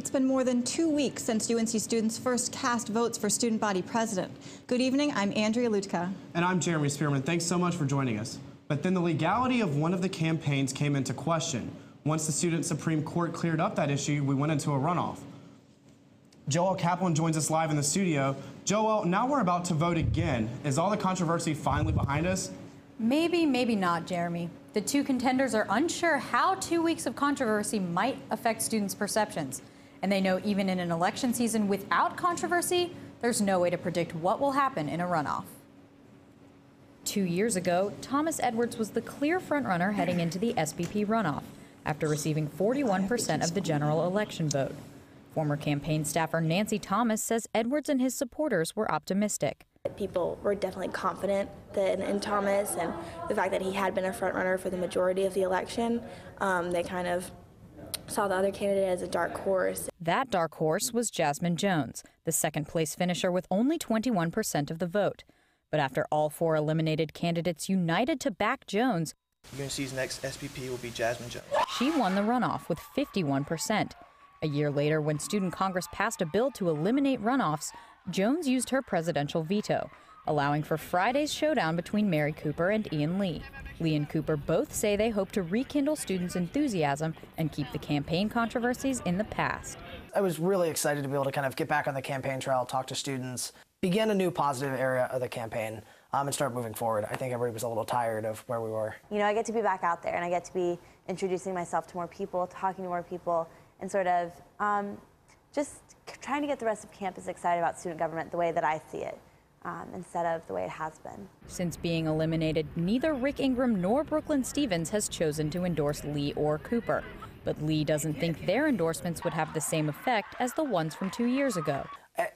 It's been more than 2 weeks since UNC students first cast votes for student body president. Good evening, I'm Andrea Lutka. And I'm Jeremy Spearman. Thanks so much for joining us. But then the legality of one of the campaigns came into question. Once the Student Supreme Court cleared up that issue, we went into a runoff. Joel Kaplan joins us live in the studio. Joel, now we're about to vote again. Is all the controversy finally behind us? Maybe, maybe not, Jeremy. The two contenders are unsure how 2 weeks of controversy might affect students' perceptions. And they know even in an election season without controversy, there's no way to predict what will happen in a runoff. 2 years ago, Thomas Edwards was the clear frontrunner heading into the SPP runoff after receiving 41% of the general election vote. Former campaign staffer Nancy Thomas says Edwards and his supporters were optimistic. People were definitely confident in Thomas, and the fact that he had been a frontrunner for the majority of the election. They kind of saw the other candidate as a dark horse. That dark horse was Jasmine Jones, the second-place finisher with only 21% of the vote. But after all four eliminated candidates united to back Jones, UNC's next SPP will be Jasmine Jones. She won the runoff with 51%. A year later, when Student Congress passed a bill to eliminate runoffs, Jones used her presidential veto, allowing for Friday's showdown between Mary Cooper and Ian Lee. Lee and Cooper both say they hope to rekindle students' enthusiasm and keep the campaign controversies in the past. I was really excited to be able to kind of get back on the campaign trail, talk to students, begin a new positive area of the campaign, and start moving forward. I think everybody was a little tired of where we were. You know, I get to be back out there, and I get to be introducing myself to more people, talking to more people, and sort of just trying to get the rest of campus excited about student government the way that I see it, instead of the way it has been. Since being eliminated, neither Rick Ingram nor Brooklyn Stevens has chosen to endorse Lee or Cooper. But Lee doesn't think their endorsements would have the same effect as the ones from 2 years ago.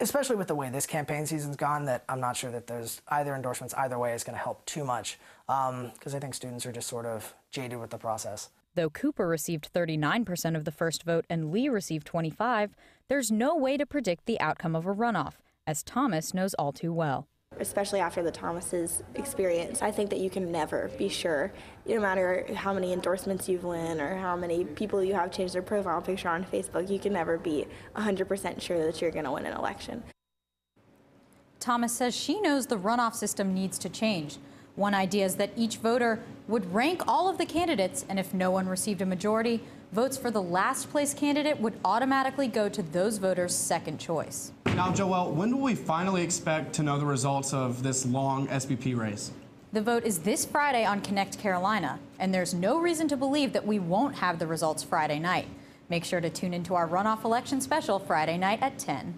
Especially with the way this campaign season's gone, that I'm not sure that there's either endorsements either way is going to help too much, because I think students are just sort of jaded with the process. Though Cooper received 39% of the first vote and Lee received 25%, there's no way to predict the outcome of a runoff, as Thomas knows all too well. Especially after the Thomas's experience, I think that you can never be sure, no matter how many endorsements you've won or how many people you have changed their profile picture on Facebook, you can never be 100% sure that you're going to win an election. Thomas says she knows the runoff system needs to change. One idea is that each voter would rank all of the candidates, and if no one received a majority, votes for the last place candidate would automatically go to those voters' second choice. Now, Joel, when will we finally expect to know the results of this long SPP race? The vote is this Friday on Connect Carolina, and there's no reason to believe that we won't have the results Friday night. Make sure to tune into our runoff election special Friday night at 10.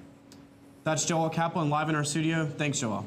That's Joel Kaplan live in our studio. Thanks, Joel.